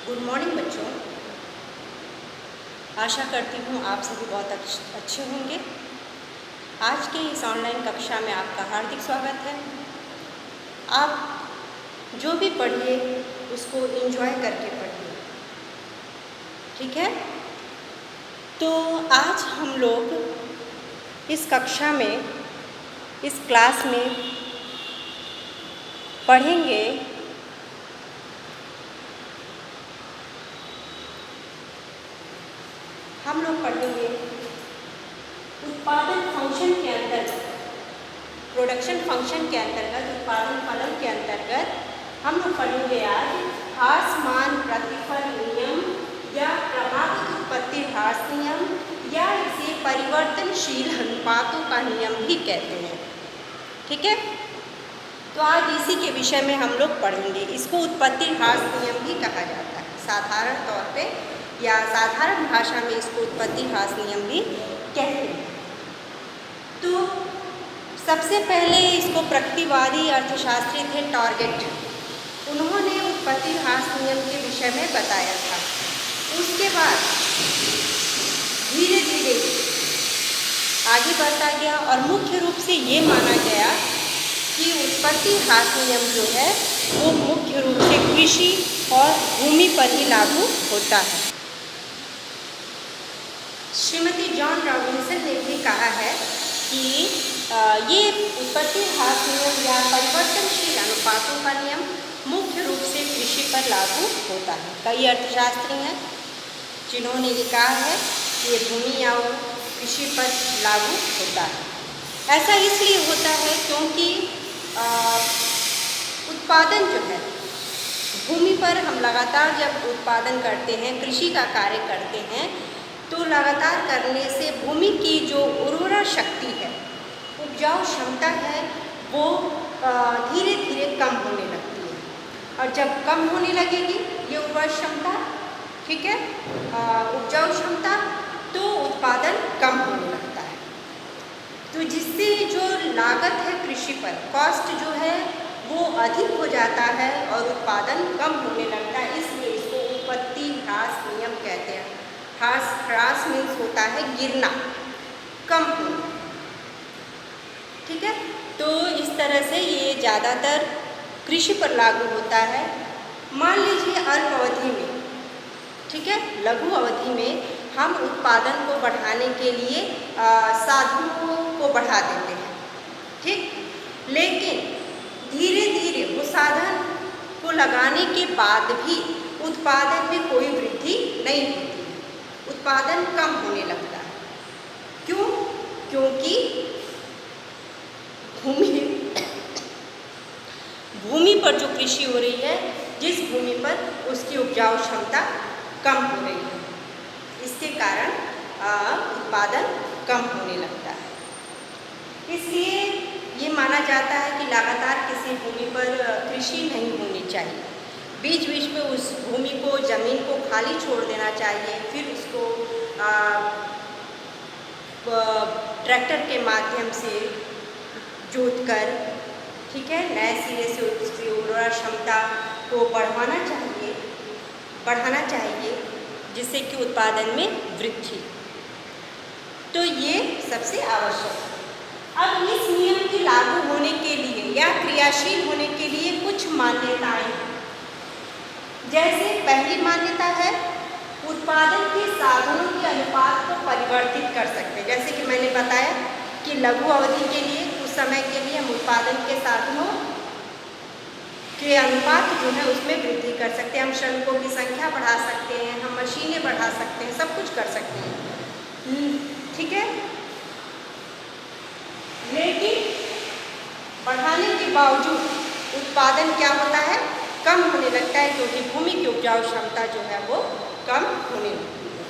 Good morning बच्चों। आशा करती हूँ आप सभी बहुत अच्छे होंगे। आज के इस ऑनलाइन कक्षा में आपका हार्दिक स्वागत है। आप जो भी पढ़िए उसको एंजॉय करके पढ़िए, ठीक है। तो आज हम लोग इस कक्षा में, इस क्लास में पढ़ेंगे उत्पादन फंक्शन के अंतर्गत, प्रोडक्शन फंक्शन के अंतर्गत, उत्पादन फलन के अंतर्गत हम लोग पढ़ेंगे आज ह्रास मान प्रतिफल नियम या क्रमागत उत्पत्ति ह्रास नियम, या इसे परिवर्तनशील अनुपातों का नियम भी कहते हैं, ठीक है। तो आज इसी के विषय में हम लोग पढ़ेंगे। इसको उत्पत्ति ह्रास नियम भी कहा जाता है साधारण तौर पे, या साधारण भाषा में इसको उत्पत्ति ह्रास नियम भी कहते हैं। तो सबसे पहले इसको प्रकृतिवादी अर्थशास्त्री थे टारगेट, उन्होंने उत्पत्ति ह्रास नियम के विषय में बताया था। उसके बाद धीरे धीरे आगे बढ़ता गया और मुख्य रूप से ये माना गया कि उत्पत्ति ह्रास नियम जो है वो मुख्य रूप से कृषि और भूमि पर ही लागू होता है। श्रीमती जॉन रॉबिन्सन ने भी कहा है कि ये उत्पत्ति ह्रास नियम या परिवर्तनशील अनुपातों का नियम मुख्य रूप से कृषि पर लागू होता है। कई अर्थशास्त्री हैं जिन्होंने ये कहा है कि ये भूमि या कृषि पर लागू होता है। ऐसा इसलिए होता है क्योंकि उत्पादन जो है भूमि पर, हम लगातार जब उत्पादन करते हैं, कृषि का कार्य करते हैं, तो लगातार करने से भूमि की जो उर्वरा शक्ति है, उपजाऊ क्षमता है, वो धीरे धीरे कम होने लगती है। और जब कम होने लगेगी ये उर्वरा क्षमता, ठीक है, उपजाऊ क्षमता, तो उत्पादन कम होने लगता है। तो जिससे जो लागत है कृषि पर, कॉस्ट जो है वो अधिक हो जाता है और उत्पादन कम होने लगता है। इसलिए इसको उत्पत्ति ह्रास नियम कहते हैं। ह्रास मीन्स होता है गिरना, कम होना, ठीक है। तो इस तरह से ये ज़्यादातर कृषि पर लागू होता है। मान लीजिए अल्प अवधि में, ठीक है, लघु अवधि में हम उत्पादन को बढ़ाने के लिए साधनों को बढ़ा देते हैं, ठीक, लेकिन धीरे धीरे वो साधन को लगाने के बाद भी उत्पादन में कोई वृद्धि नहीं होती है, उत्पादन कम होने लगता है। क्यों? क्योंकि भूमि पर जो कृषि हो रही है, जिस भूमि पर, उसकी उपजाऊ क्षमता कम हो रही है, इसके कारण उत्पादन कम होने लगता है। इसलिए ये माना जाता है कि लगातार किसी भूमि पर कृषि नहीं होनी चाहिए। बीच बीच में उस भूमि को, ज़मीन को खाली छोड़ देना चाहिए, फिर उसको ट्रैक्टर के माध्यम से जोतकर, ठीक है, नए सिरे से उसकी उर्वरा क्षमता को बढ़ाना चाहिए, जिससे कि उत्पादन में वृद्धि। तो ये सबसे आवश्यक है। अब इस नियम के लागू होने के लिए या क्रियाशील होने के लिए कुछ मान्यताएं हैं। जैसे पहली मान्यता है, उत्पादन के साधनों के अनुपात को परिवर्तित कर सकते हैं। जैसे कि मैंने बताया कि लघु अवधि के लिए, कुछ समय के लिए हम उत्पादन के साधनों के अनुपात जो है उसमें वृद्धि कर सकते हैं। हम श्रमिकों की संख्या बढ़ा सकते हैं, हम मशीनें बढ़ा सकते हैं, सब कुछ कर सकते हैं, ठीक है। लेकिन बढ़ाने के बावजूद उत्पादन क्या होता है, कम होने लगता है, क्योंकि भूमि की उपजाऊ क्षमता जो है वो कम होने लगती है।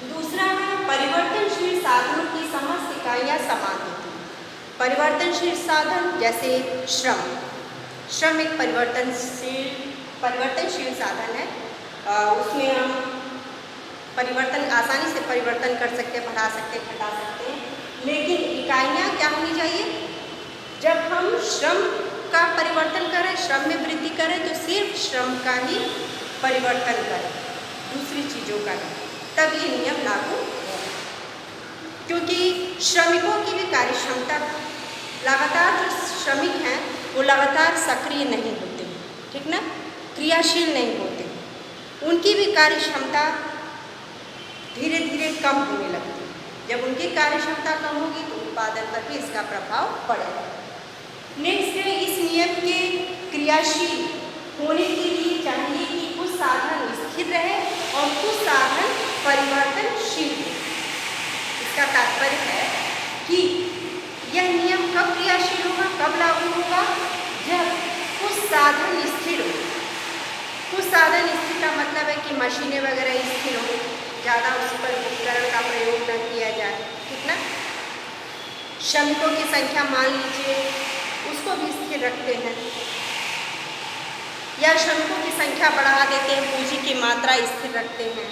दूसरा है, परिवर्तनशील साधनों की समस्त इकाइयाँ समान होती हैं। परिवर्तनशील साधन जैसे श्रम एक परिवर्तनशील साधन है। उसमें हम आसानी से परिवर्तन कर सकते हैं, बढ़ा सकते हैं, घटा सकते हैं। लेकिन इकाइयाँ क्या होनी चाहिए? जब हम श्रम का परिवर्तन करें, श्रम में वृद्धि करें, तो सिर्फ श्रम का ही परिवर्तन करें, दूसरी चीज़ों का नहीं, तब ये नियम लागू होगा। क्योंकि श्रमिकों की भी कार्य क्षमता, लगातार जो श्रमिक हैं वो लगातार सक्रिय नहीं होते, ठीक ना, क्रियाशील नहीं होते, उनकी भी कार्य क्षमता धीरे धीरे कम होने लगती है। जब उनकी कार्य क्षमता कम होगी तो उत्पादन पर भी इसका प्रभाव पड़ेगा। नेक्स्ट है, इस नियम के क्रियाशील होने के लिए चाहिए कि कुछ साधन स्थिर रहे और कुछ साधन परिवर्तनशील हो। इसका तात्पर्य है कि यह नियम कब क्रियाशील होगा, कब लागू होगा, जब कुछ साधन स्थिर हो। कुछ साधन स्थिर का मतलब है कि मशीनें वगैरह स्थिर हो, ज़्यादा उस पर उपकरण का प्रयोग न किया जाए, ठीक ना। श्रमिकों की संख्या मान लीजिए उसको भी स्थिर रखते हैं, या श्रमिकों की संख्या बढ़ा देते हैं, पूंजी की मात्रा स्थिर रखते हैं।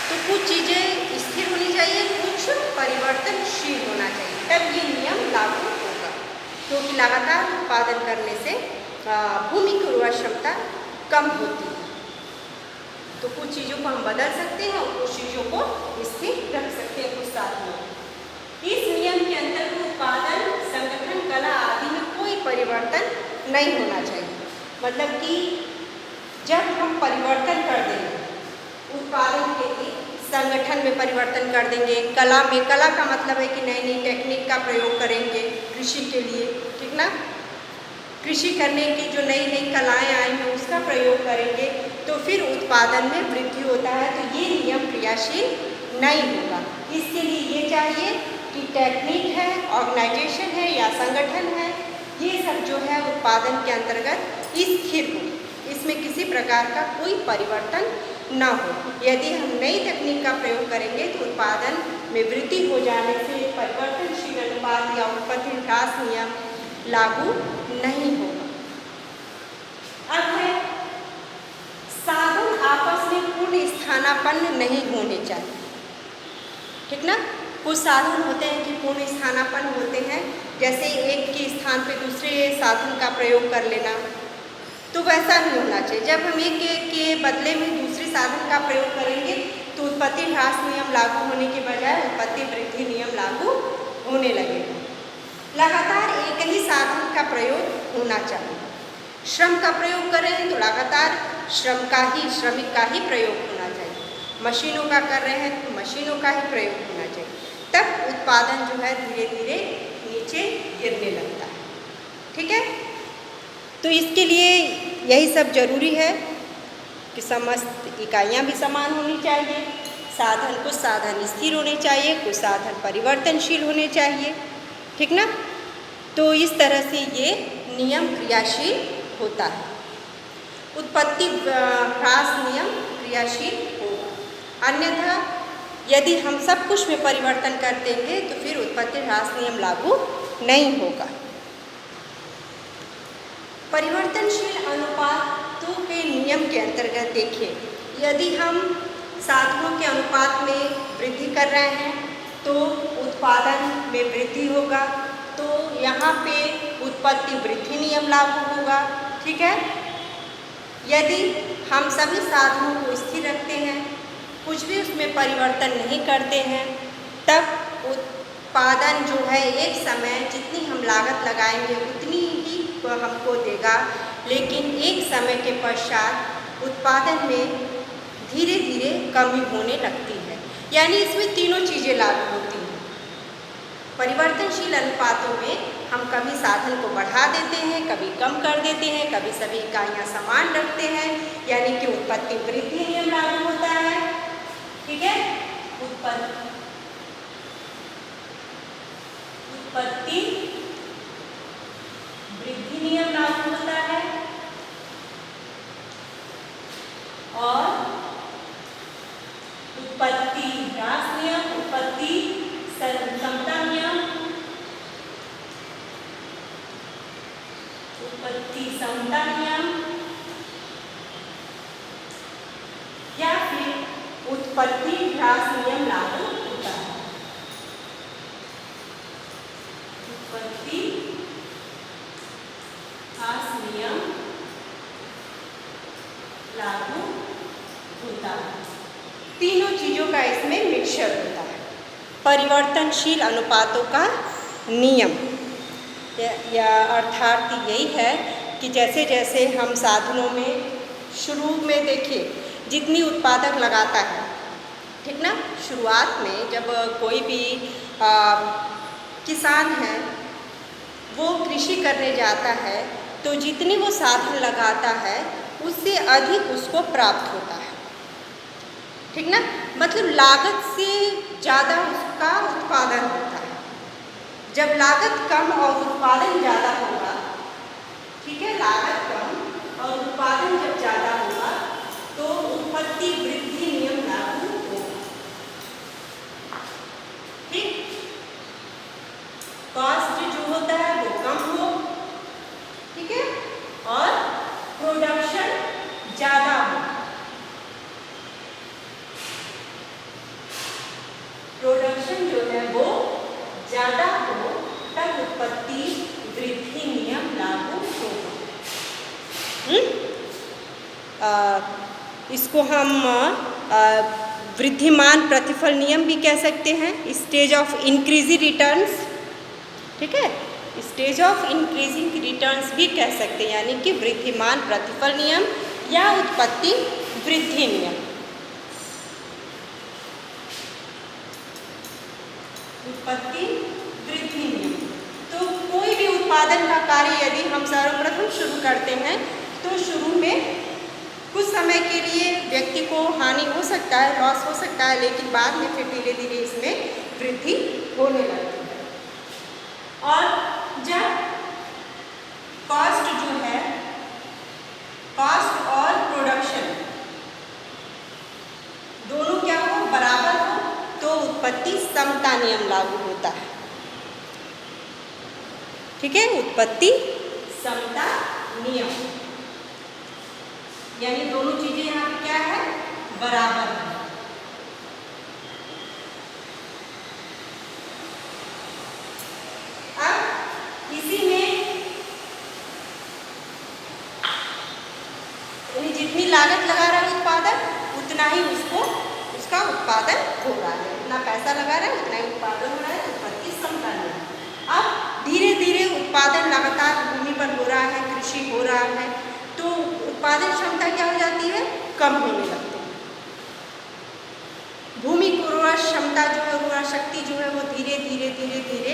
तो कुछ चीज़ें स्थिर होनी चाहिए, कुछ परिवर्तनशील होना चाहिए, तब ये नियम लागू होगा। क्योंकि लगातार उत्पादन करने से भूमि की उर्वरा क्षमता कम होती है। तो कुछ चीज़ों को हम बदल सकते हैं और कुछ चीज़ों को स्थिर रख सकते हैं कुछ साधनों। इस नियम के अंतर्गत उत्पादन, संगठन, कला आदि में कोई परिवर्तन नहीं होना चाहिए। मतलब कि जब हम परिवर्तन कर देंगे उत्पादन के लिए, संगठन में परिवर्तन कर देंगे, कला में, कला का मतलब है कि नई नई टेक्निक का प्रयोग करेंगे कृषि के लिए, ठीक ना, कृषि करने की जो नई नई कलाएँ आई हैं उसका प्रयोग करेंगे तो फिर उत्पादन में वृद्धि होता है। तो ये नियम क्रियाशील नहीं होगा। इसके लिए ये चाहिए कि टेक्निक है, ऑर्गेनाइजेशन है या संगठन है, ये सब जो है उत्पादन के अंतर्गत स्थिर हो, इसमें किसी प्रकार का कोई परिवर्तन ना हो। यदि हम नई तकनीक का प्रयोग करेंगे तो उत्पादन में वृद्धि हो जाने से परिवर्तनशील अनुपात या उत्पत्ति ह्रास नियम लागू नहीं होगा। अब है, साधन आपस में पूर्ण स्थानापन्न नहीं होने चाहिए, ठीक ना। कुछ साधन होते हैं कि पूर्ण स्थानापन्न होते हैं, जैसे एक के स्थान पे दूसरे साधन का प्रयोग कर लेना, तो वैसा नहीं होना चाहिए। जब हम एक के बदले में दूसरे साधन का प्रयोग करेंगे तो उत्पत्ति ह्रास नियम लागू होने के बजाय उत्पत्ति वृद्धि नियम लागू होने लगेगा। लगातार एक ही साधन का प्रयोग होना चाहिए। श्रम का प्रयोग करें तो लगातार श्रमिक का ही प्रयोग होना चाहिए। मशीनों का कर रहे हैं तो मशीनों का ही प्रयोग होना चाहिए, तब उत्पादन जो है धीरे धीरे नीचे गिरने लगता है, ठीक है। तो इसके लिए यही सब जरूरी है कि समस्त इकाइयाँ भी समान होनी चाहिए, कुछ साधन स्थिर होने चाहिए, कुछ साधन परिवर्तनशील होने चाहिए, ठीक ना। तो इस तरह से ये नियम क्रियाशील होता है। उत्पत्ति ह्रास नियम क्रियाशील होगा, अन्यथा यदि हम सब कुछ में परिवर्तन कर देंगे तो फिर उत्पत्ति ह्रास नियम लागू नहीं होगा। परिवर्तनशील अनुपातों के नियम के अंतर्गत देखिए, यदि हम साधनों के अनुपात में वृद्धि कर रहे हैं तो उत्पादन में वृद्धि होगा, तो यहाँ पे उत्पत्ति वृद्धि नियम लागू होगा, ठीक है। यदि हम सभी साधनों को स्थिर रखते हैं, कुछ भी उसमें परिवर्तन नहीं करते हैं, तब उत्पादन जो है एक समय जितनी हम लागत लगाएंगे उतनी ही हमको देगा, लेकिन एक समय के पश्चात उत्पादन में धीरे धीरे कमी होने लगती है। यानी इसमें तीनों चीज़ें लागू होती हैं। परिवर्तनशील अनुपातों में हम कभी साधन को बढ़ा देते हैं, कभी कम कर देते हैं, कभी सभी इकाइयाँ समान रखते हैं, यानी कि उत्पत्ति वृद्धि नियम लागू होता है, ठीक है। उत्पत्ति वृद्धि नियम लागू होता है और उत्पत्ति ह्रास नियम, उत्पत्ति समता नियम, उत्पत्ति समता नियम या फिर उत्पत्ति ह्रास नियम लागू होता है। उत्पत्ति ह्रास नियम होता है। तीनों चीज़ों का इसमें मिक्सचर होता है। परिवर्तनशील अनुपातों का नियम या अर्थार्थ यही है कि जैसे जैसे हम साधनों में शुरू में देखिए जितनी उत्पादक लगाता है, ठीक ना, शुरुआत में जब कोई भी किसान है वो कृषि करने जाता है तो जितनी वो साधन लगाता है उससे अधिक उसको प्राप्त होता है, ठीक ना, मतलब लागत से ज़्यादा उसका उत्पादन होता है। जब लागत कम और उत्पादन ज़्यादा होगा, ठीक है, लागत कम और उत्पादन जब ज़्यादा होगा तो उत्पत्ति वृद्धि नियम लागू होगा, ठीक। कॉस्ट जो होता है वो कम हो, ठीक है, और प्रोडक्शन ज़्यादा हो। प्रोडक्शन जो है वो ज़्यादा हो तब उत्पत्ति वृद्धि नियम लागू होगा। इसको हम वृद्धिमान प्रतिफल नियम भी कह सकते हैं, स्टेज ऑफ इंक्रीजिंग रिटर्न्स, ठीक है, स्टेज ऑफ इंक्रीजिंग रिटर्न्स भी कह सकते हैं, यानी कि वृद्धिमान प्रतिफल नियम या उत्पत्ति वृद्धि नियम। उत्पत्ति वृद्धि नियम। तो कोई भी उत्पादन का कार्य यदि हम सर्वप्रथम शुरू करते हैं तो शुरू में कुछ समय के लिए व्यक्ति को हानि हो सकता है, लॉस हो सकता है, लेकिन बाद में फिर धीरे धीरे इसमें वृद्धि होने लगती है। और जब कॉस्ट जो है, कॉस्ट और प्रोडक्शन दोनों क्या हो, बराबर हो, तो उत्पत्ति समता नियम लागू होता है, ठीक है, उत्पत्ति समता नियम, यानी दोनों चीजें यहाँ पे क्या है, बराबर है। अब इसी में जितनी लागत लगा रहा है उत्पादक उतना ही उसका उत्पादन हो रहा है, उतना पैसा लगा रहा है उतना ही उत्पादन हो रहा है, उत्पत्ति समता नियम। अब धीरे धीरे उत्पादन लगातार भूमि पर हो रहा है, कृषि हो रहा है, तो उत्पादन क्षमता क्या हो जाती है, कम होने लगती है। भूमि की उर्वरा क्षमता जो है, उर्वरा शक्ति जो है वो धीरे धीरे धीरे धीरे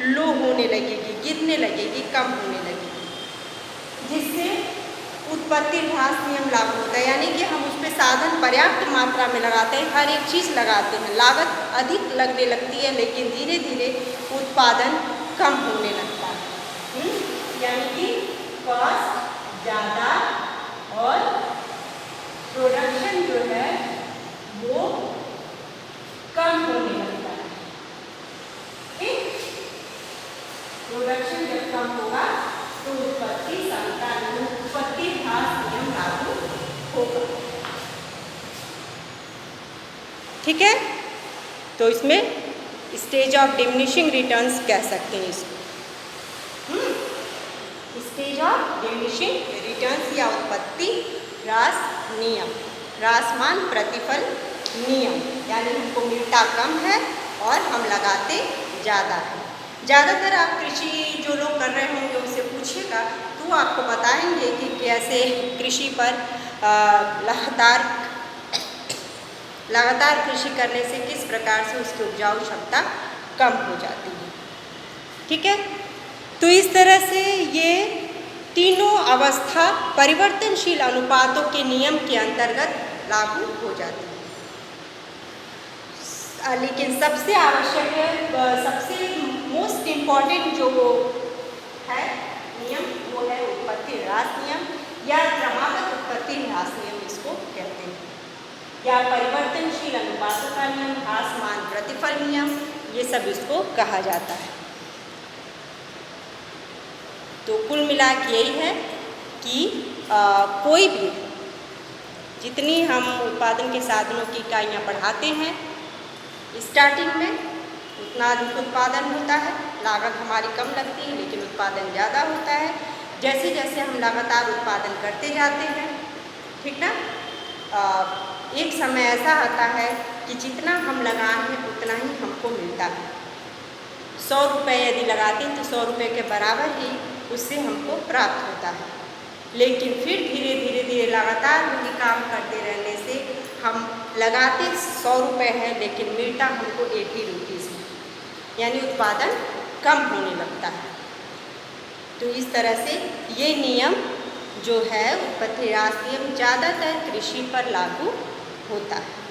लो होने लगेगी, गिरने लगेगी, कम होने लगेगी, जिससे उत्पत्ति ह्रास नियम लागू होता है, यानी कि हम उसमें साधन पर्याप्त मात्रा में लगाते हैं, हर एक चीज़ लगाते हैं, लागत अधिक लगने लगती है, लेकिन धीरे धीरे उत्पादन कम होने लगता है, यानी कि कॉस्ट ज़्यादा और प्रोडक्शन जो है वो कम होने लगता है, ठीक। प्रोडक्शन जब कम होगा तो उत्पत्ति समता नियम, उत्पत्ति ह्रास नियम लागू होगा, ठीक है। तो इसमें स्टेज ऑफ डिमिनिशिंग रिटर्न्स कह सकते हैं इसको, स्टेज ऑफ डिमिनिशिंग रिटर्न्स या उत्पत्ति ह्रास नियम, ह्रासमान प्रतिफल नियम, यानी हमको मिलता कम है और हम लगाते ज़्यादा है। ज़्यादातर आप कृषि जो लोग कर रहे होंगे उनसे पूछिएगा तो वो आपको बताएंगे कि कैसे कृषि पर लगातार कृषि करने से किस प्रकार से उसकी उपजाऊ क्षमता कम हो जाती है, ठीक है। तो इस तरह से ये तीनों अवस्था परिवर्तनशील अनुपातों के नियम के अंतर्गत लागू हो जाती है। लेकिन सबसे आवश्यक है, सबसे मोस्ट इम्पॉर्टेंट जो वो है नियम वो है उत्पत्ति ह्रास नियम या क्रमागत उत्पत्ति ह्रास नियम इसको कहते हैं, या परिवर्तनशील अनुपातों का नियम, ह्रासमान प्रतिफल नियम, ये सब इसको कहा जाता है। तो कुल मिला के यही है कि कोई भी जितनी हम उत्पादन के साधनों की इकाइयाँ बढ़ाते हैं स्टार्टिंग में उतना अधिक उत्पादन होता है, लागत हमारी कम लगती है लेकिन उत्पादन ज़्यादा होता है। जैसे जैसे हम लगातार उत्पादन करते जाते हैं, ठीक ना, एक समय ऐसा आता है कि जितना हम लगाए हैं उतना ही हमको मिलता है। 100 रुपये यदि लगाते हैं तो 100 रुपये के बराबर ही उससे हमको प्राप्त होता है। लेकिन फिर धीरे धीरे धीरे लगातार वही काम करते रहने से हम लगाते 100 रुपये हैं लेकिन मिलता हमको 80 रुपीज़ है, यानी उत्पादन कम होने लगता है। तो इस तरह से ये नियम जो है उत्पत्ति ह्रास नियम ज़्यादातर कृषि पर लागू होता है।